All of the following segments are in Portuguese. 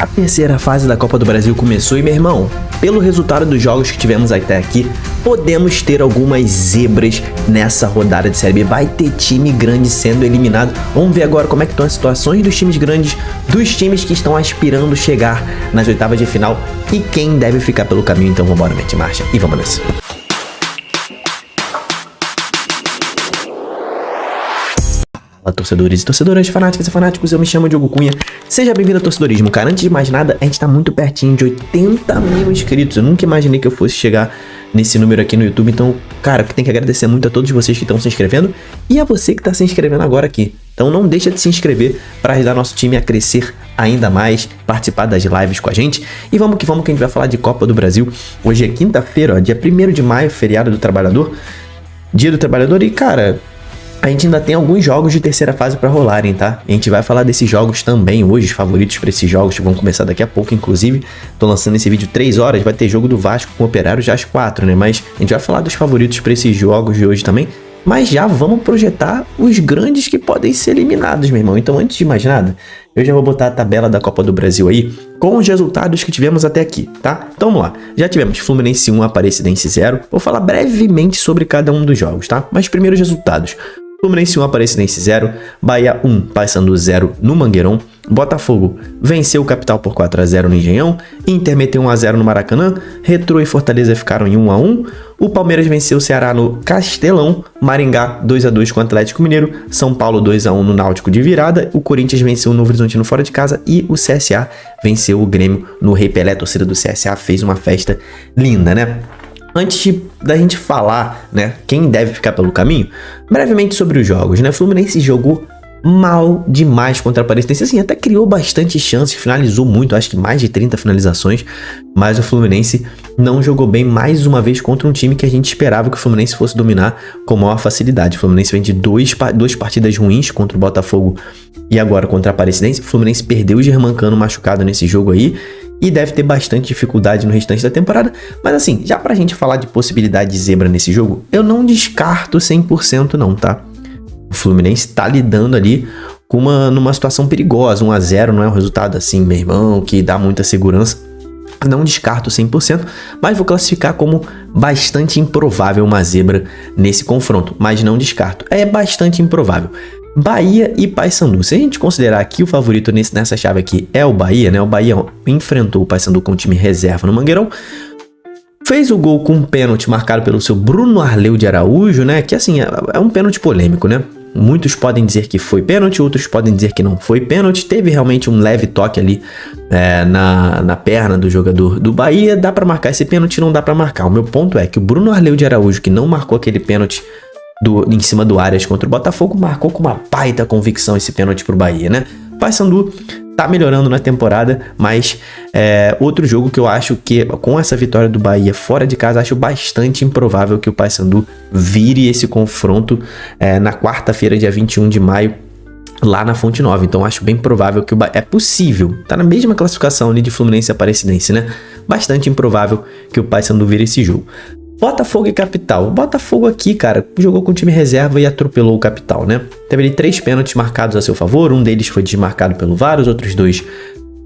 A terceira fase da Copa do Brasil começou e, meu irmão, pelo resultado dos jogos que tivemos até aqui, podemos ter algumas zebras nessa rodada de Série B. Vai ter time grande sendo eliminado. Vamos ver agora como é que estão as situações dos times grandes, dos times que estão aspirando chegar nas oitavas de final e quem deve ficar pelo caminho. Então vamos embora, mete marcha e vamos nessa. Fala, torcedores e torcedoras, fanáticas e fanáticos, eu me chamo Diogo Cunha. Seja bem-vindo ao Torcedorismo, cara. Antes de mais nada, a gente tá muito pertinho de 80 mil inscritos. Eu nunca imaginei que eu fosse chegar nesse número aqui no YouTube. Então, cara, eu tenho que agradecer muito a todos vocês que estão se inscrevendo e a você que tá se inscrevendo agora aqui. Então não deixa de se inscrever para ajudar nosso time a crescer ainda mais, participar das lives com a gente. E vamos que a gente vai falar de Copa do Brasil. Hoje é quinta-feira, ó, dia 1º de maio, feriado do trabalhador, dia do trabalhador. E, cara, a gente ainda tem alguns jogos de terceira fase pra rolarem, tá? A gente vai falar desses jogos também hoje, os favoritos pra esses jogos que vão começar daqui a pouco, inclusive. Tô lançando esse vídeo 3 horas, vai ter jogo do Vasco com o Operário já às 4, né? Mas a gente vai falar dos favoritos pra esses jogos de hoje também. Mas já vamos projetar os grandes que podem ser eliminados, meu irmão. Então, antes de mais nada, eu já vou botar a tabela da Copa do Brasil aí com os resultados que tivemos até aqui, tá? Então vamos lá. Já tivemos Fluminense 1, Aparecidense 0. Vou falar brevemente sobre cada um dos jogos, tá? Mas primeiro os resultados. Fluminense 1, Aparecidense 0, Bahia 1, Paysandu 0 no Mangueirão, Botafogo venceu o Capital por 4-0 no Engenhão, Inter meteu 1-0 no Maracanã, Retrô e Fortaleza ficaram em 1-1, o Palmeiras venceu o Ceará no Castelão, Maringá 2-2 com o Atlético Mineiro, São Paulo 2-1 no Náutico de virada, o Corinthians venceu o Novo Horizontino fora de casa e o CSA venceu o Grêmio no Rei Pelé. A torcida do CSA fez uma festa linda, né? Antes da gente falar, né, quem deve ficar pelo caminho, brevemente sobre os jogos, né? O Fluminense jogou mal demais contra a Aparecidense, assim, até criou bastante chances, finalizou muito, acho que mais de 30 finalizações, mas o Fluminense não jogou bem mais uma vez contra um time que a gente esperava que o Fluminense fosse dominar com maior facilidade. O Fluminense vem de duas partidas ruins contra o Botafogo e agora contra a Aparecidense. O Fluminense perdeu o Germancano machucado nesse jogo aí, e deve ter bastante dificuldade no restante da temporada. Mas assim, já pra gente falar de possibilidade de zebra nesse jogo, eu não descarto 100% não, tá? O Fluminense tá lidando ali com numa situação perigosa. 1-0 não é um resultado assim, meu irmão, que dá muita segurança. Não descarto 100%, mas vou classificar como bastante improvável uma zebra nesse confronto. Mas não descarto, é bastante improvável. Bahia e Paysandu. Se a gente considerar aqui o favorito nessa chave aqui é o Bahia, né? O Bahia enfrentou o Paysandu com o time reserva no Mangueirão. Fez o gol com um pênalti marcado pelo seu Bruno Arleu de Araújo, né? Que assim, é um pênalti polêmico, né? Muitos podem dizer que foi pênalti, outros podem dizer que não foi pênalti. Teve realmente um leve toque ali na perna do jogador do Bahia. Dá pra marcar esse pênalti? Não dá pra marcar. O meu ponto é que o Bruno Arleu de Araújo, que não marcou aquele pênalti em cima do Arias contra o Botafogo, marcou com uma baita convicção esse pênalti pro Bahia, né? Paysandu tá melhorando na temporada, mas outro jogo que eu acho que com essa vitória do Bahia fora de casa, acho bastante improvável que o Paysandu vire esse confronto na quarta-feira, dia 21 de maio, lá na Fonte Nova. Então acho bem provável que o Bahia... É possível, tá na mesma classificação ali de Fluminense e Aparecidense, né? Bastante improvável que o Paysandu vire esse jogo. Botafogo e Capital. O Botafogo aqui, cara, jogou com o time reserva e atropelou o Capital, né? Teve ali 3 pênaltis marcados a seu favor, um deles foi desmarcado pelo VAR, os outros 2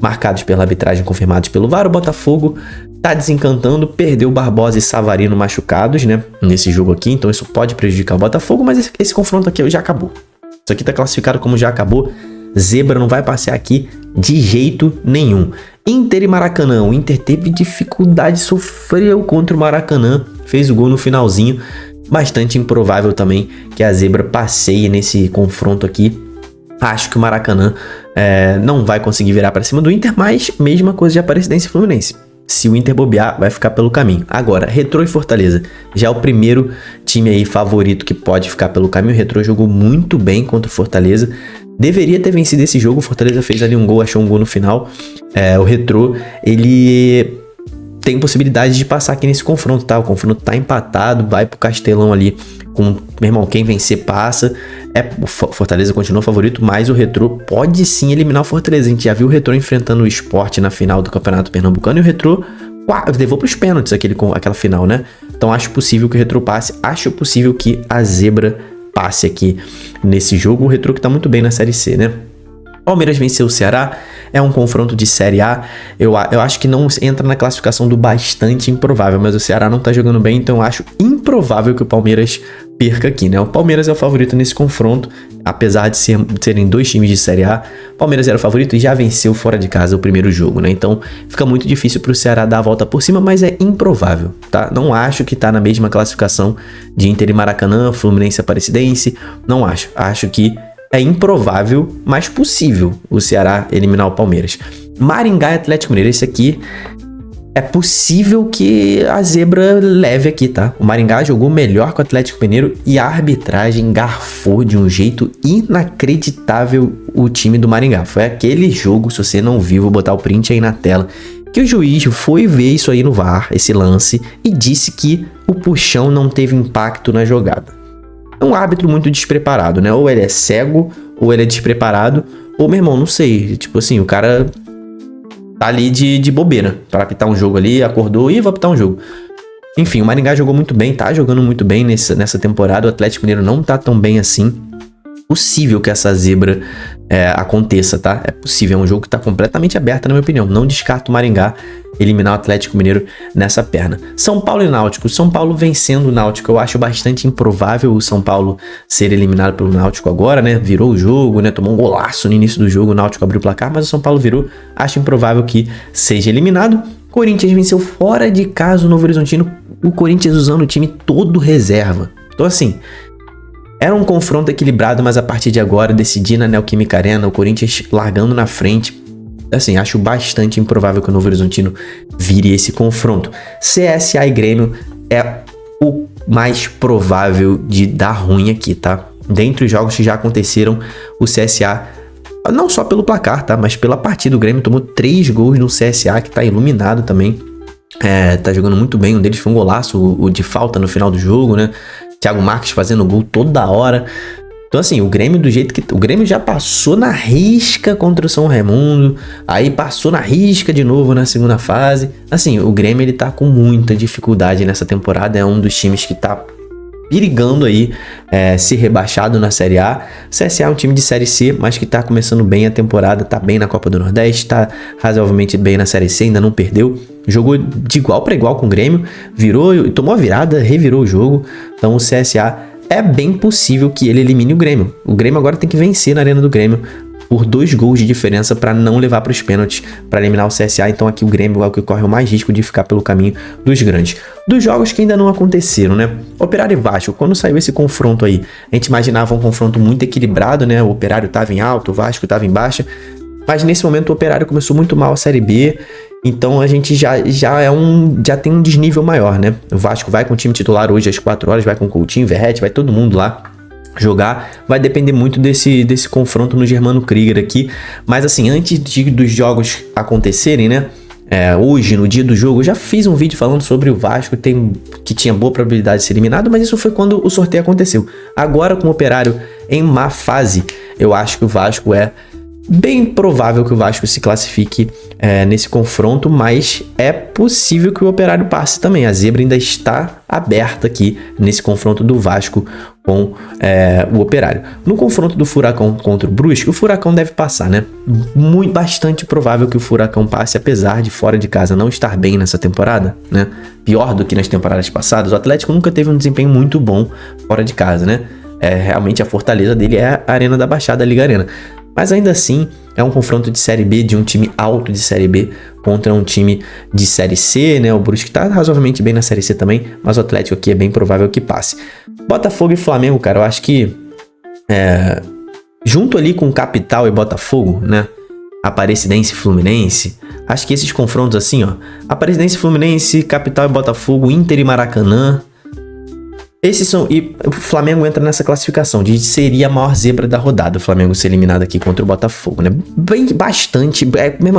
marcados pela arbitragem, confirmados pelo VAR. O Botafogo tá desencantando, perdeu Barbosa e Savarino machucados, né? Nesse jogo aqui, então isso pode prejudicar o Botafogo, mas esse confronto aqui já acabou. Isso aqui tá classificado como já acabou. Zebra não vai passear aqui de jeito nenhum. Inter e Maracanã. O Inter teve dificuldade, sofreu contra o Maracanã, fez o gol no finalzinho. Bastante improvável também que a zebra passeie nesse confronto aqui. Acho que o Maracanã não vai conseguir virar para cima do Inter, mas mesma coisa de Aparecidense e Fluminense. Se o Inter bobear, vai ficar pelo caminho. Agora, Retrô e Fortaleza. Já é o primeiro time aí favorito que pode ficar pelo caminho. O Retrô jogou muito bem contra o Fortaleza. Deveria ter vencido esse jogo. O Fortaleza fez ali um gol, achou um gol no final. O Retrô, ele tem possibilidade de passar aqui nesse confronto, tá? O confronto tá empatado, vai pro Castelão ali com, meu irmão, quem vencer passa. O Fortaleza continua favorito, mas o Retrô pode sim eliminar o Fortaleza. A gente já viu o Retrô enfrentando o Sport na final do Campeonato Pernambucano e o Retrô levou pros pênaltis aquela final, né? Então acho possível que o Retrô passe, acho possível que a zebra passe aqui nesse jogo. O Retrô que tá muito bem na Série C, né? Palmeiras venceu o Ceará, é um confronto de Série A, eu acho que não entra na classificação do bastante improvável, mas o Ceará não tá jogando bem, então eu acho improvável que o Palmeiras perca aqui, né? O Palmeiras é o favorito nesse confronto, apesar de serem dois times de Série A, o Palmeiras era o favorito e já venceu fora de casa o primeiro jogo, né? Então fica muito difícil pro Ceará dar a volta por cima, mas é improvável, tá? Não acho que tá na mesma classificação de Inter e Maracanã, Fluminense e Aparecidense, não acho. Acho que é improvável, mas possível o Ceará eliminar o Palmeiras. Maringá e Atlético Mineiro, esse aqui é possível que a zebra leve aqui, tá? O Maringá jogou melhor que o Atlético Mineiro e a arbitragem garfou de um jeito inacreditável o time do Maringá. Foi aquele jogo, se você não viu, vou botar o print aí na tela, que o juiz foi ver isso aí no VAR, esse lance, e disse que o puxão não teve impacto na jogada. É um árbitro muito despreparado, né? Ou ele é cego, ou ele é despreparado, ou, meu irmão, não sei. Tipo assim, o cara tá ali de bobeira pra apitar um jogo ali, acordou e vai apitar um jogo. Enfim, o Maringá jogou muito bem, tá jogando muito bem nessa temporada. O Atlético Mineiro não tá tão bem assim. Possível que essa zebra aconteça, tá? É possível, é um jogo que tá completamente aberto, na minha opinião. Não descarto o Maringá eliminar o Atlético Mineiro nessa perna. São Paulo e Náutico. São Paulo vencendo o Náutico. Eu acho bastante improvável o São Paulo ser eliminado pelo Náutico agora, né? Virou o jogo, né? Tomou um golaço no início do jogo, o Náutico abriu o placar, mas o São Paulo virou. Acho improvável que seja eliminado. Corinthians venceu fora de casa o Novo Horizontino. O Corinthians usando o time todo reserva. Então, assim, era um confronto equilibrado, mas a partir de agora, decidir na Neoquímica Arena, o Corinthians largando na frente. Assim, acho bastante improvável que o Novo Horizontino vire esse confronto. CSA e Grêmio é o mais provável de dar ruim aqui, tá? Dentre os jogos que já aconteceram, o CSA, não só pelo placar, tá? Mas pela partida, o Grêmio tomou 3 gols no CSA, que tá iluminado também. Tá jogando muito bem, um deles foi um golaço, o de falta no final do jogo, né? Thiago Marques fazendo gol toda hora. Então, assim, o Grêmio, do jeito que... O Grêmio já passou na risca contra o São Raimundo, aí passou na risca de novo na segunda fase. Assim, o Grêmio, ele tá com muita dificuldade nessa temporada, é um dos times que tá perigando aí ser rebaixado na Série A. O CSA é um time de Série C, mas que tá começando bem a temporada, tá bem na Copa do Nordeste, tá razoavelmente bem na Série C, ainda não perdeu. Jogou de igual para igual com o Grêmio, virou, tomou a virada, revirou o jogo. Então o CSA é bem possível que ele elimine o Grêmio. O Grêmio agora tem que vencer na Arena do Grêmio por 2 gols de diferença para não levar para os pênaltis, para eliminar o CSA. Então aqui o Grêmio é o que corre o mais risco de ficar pelo caminho dos grandes. Dos jogos que ainda não aconteceram, né? Operário e Vasco, quando saiu esse confronto aí, a gente imaginava um confronto muito equilibrado, né? O Operário estava em alta, o Vasco estava em baixa, mas nesse momento o Operário começou muito mal a Série B. Então a gente já tem um desnível maior, né? O Vasco vai com o time titular hoje às 4 horas, vai com o Coutinho, Verratti, vai todo mundo lá jogar. Vai depender muito desse confronto no Germano Krieger aqui. Mas assim, antes dos jogos acontecerem, né? Hoje, no dia do jogo, eu já fiz um vídeo falando sobre o Vasco, que tinha boa probabilidade de ser eliminado, mas isso foi quando o sorteio aconteceu. Agora, com o Operário em má fase, eu acho que o Vasco bem provável que o Vasco se classifique nesse confronto, mas é possível que o Operário passe também. A zebra ainda está aberta aqui nesse confronto do Vasco com o Operário. No confronto do Furacão contra o Brusque, o Furacão deve passar, né? Bastante provável que o Furacão passe, apesar de fora de casa não estar bem nessa temporada, né? Pior do que nas temporadas passadas. O Atlético nunca teve um desempenho muito bom fora de casa, né? Realmente a fortaleza dele é a Arena da Baixada, a Liga Arena. Mas ainda assim, é um confronto de Série B, de um time alto de Série B contra um time de Série C, né? O Brusque tá razoavelmente bem na Série C também, mas o Atlético aqui é bem provável que passe. Botafogo e Flamengo, cara, eu acho que junto ali com Capital e Botafogo, né? Aparecidense e Fluminense, acho que esses confrontos assim, ó, Aparecidense e Fluminense, Capital e Botafogo, Inter e Maracanã, esses são, e o Flamengo entra nessa classificação de seria a maior zebra da rodada, o Flamengo ser eliminado aqui contra o Botafogo, né?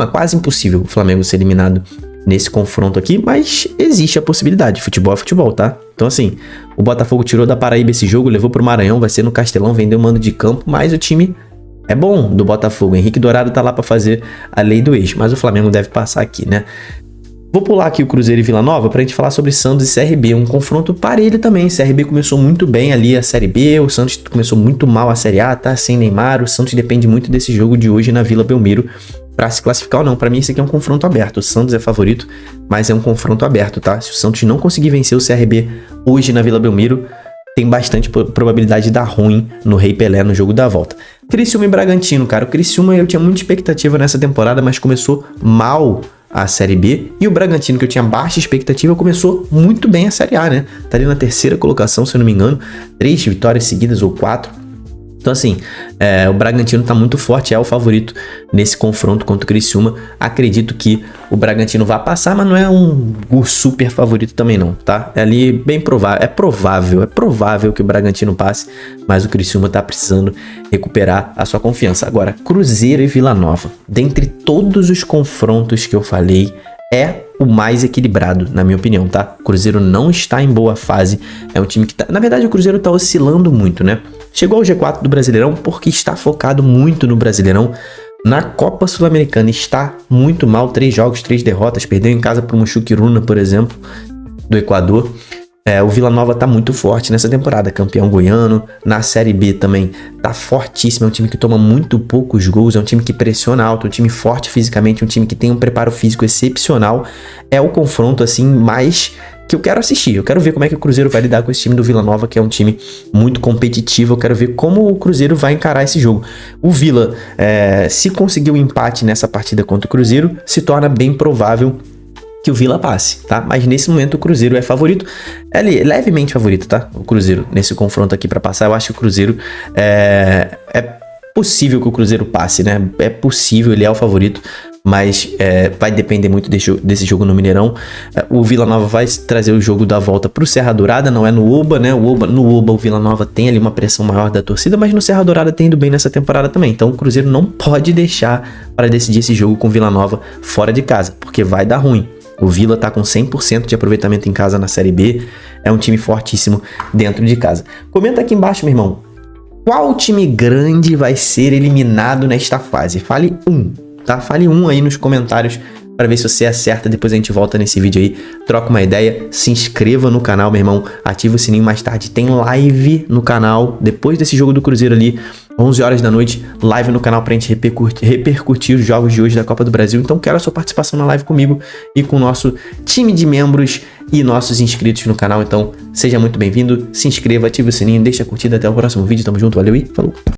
É quase impossível o Flamengo ser eliminado nesse confronto aqui, mas existe a possibilidade. Futebol é futebol, tá? Então assim, o Botafogo tirou da Paraíba esse jogo, levou pro Maranhão, vai ser no Castelão, vendeu mando de campo, mas o time é bom do Botafogo. Henrique Dourado tá lá pra fazer a lei do ex, mas o Flamengo deve passar aqui, né? Vou pular aqui o Cruzeiro e Vila Nova pra gente falar sobre Santos e CRB, um confronto parelho também. O CRB começou muito bem ali a Série B, o Santos começou muito mal a Série A, tá sem Neymar. O Santos depende muito desse jogo de hoje na Vila Belmiro pra se classificar ou não. Pra mim esse aqui é um confronto aberto. O Santos é favorito, mas é um confronto aberto, tá? Se o Santos não conseguir vencer o CRB hoje na Vila Belmiro, tem bastante probabilidade de dar ruim no Rei Pelé no jogo da volta. Criciúma e Bragantino, cara. O Criciúma eu tinha muita expectativa nessa temporada, mas começou mal a Série B, e o Bragantino, que eu tinha baixa expectativa, começou muito bem a Série A, né? Tá ali na terceira colocação, se eu não me engano, 3 vitórias seguidas ou 4. Então assim, o Bragantino tá muito forte, é o favorito nesse confronto contra o Criciúma. Acredito que o Bragantino vai passar, mas não é um super favorito também não, tá? É ali bem provável, é provável que o Bragantino passe, mas o Criciúma tá precisando recuperar a sua confiança. Agora, Cruzeiro e Vila Nova, dentre todos os confrontos que eu falei, é o mais equilibrado, na minha opinião, tá? O Cruzeiro não está em boa fase, é um time que tá... Na verdade, o Cruzeiro tá oscilando muito, né? Chegou ao G4 do Brasileirão porque está focado muito no Brasileirão. Na Copa Sul-Americana está muito mal, 3 jogos, 3 derrotas, perdeu em casa para o Muxuquiruna, por exemplo, do Equador. O Vila Nova tá muito forte nessa temporada, campeão goiano. Na Série B também tá fortíssimo, é um time que toma muito poucos gols, é um time que pressiona alto, um time forte fisicamente, um time que tem um preparo físico excepcional. É o confronto assim mais que eu quero assistir. Eu quero ver como é que o Cruzeiro vai lidar com esse time do Vila Nova, que é um time muito competitivo. Eu quero ver como o Cruzeiro vai encarar esse jogo. O Vila, se conseguir um empate nessa partida contra o Cruzeiro, se torna bem provável que o Vila passe, tá? Mas nesse momento o Cruzeiro é favorito, é levemente favorito, tá? O Cruzeiro nesse confronto aqui pra passar, eu acho que o Cruzeiro é possível que o Cruzeiro passe, né? É possível, ele é o favorito, mas vai depender muito desse jogo no Mineirão. O Vila Nova vai trazer o jogo da volta pro Serra Dourada, não é no Oba, né? No Oba o Vila Nova tem ali uma pressão maior da torcida, mas no Serra Dourada tem ido bem nessa temporada também. Então o Cruzeiro não pode deixar para decidir esse jogo com o Vila Nova fora de casa, porque vai dar ruim. O Vila tá com 100% de aproveitamento em casa na Série B. É um time fortíssimo dentro de casa. Comenta aqui embaixo, meu irmão. Qual time grande vai ser eliminado nesta fase? Fale um, tá? Fale um aí nos comentários para ver se você acerta. Depois a gente volta nesse vídeo aí, troca uma ideia, se inscreva no canal, meu irmão. Ativa o sininho, mais tarde tem live no canal. Depois desse jogo do Cruzeiro ali, 11 horas da noite, live no canal pra gente repercutir os jogos de hoje da Copa do Brasil. Então quero a sua participação na live comigo e com o nosso time de membros e nossos inscritos no canal. Então seja muito bem-vindo, se inscreva, ative o sininho, deixa a curtida. Até o próximo vídeo, tamo junto, valeu e falou!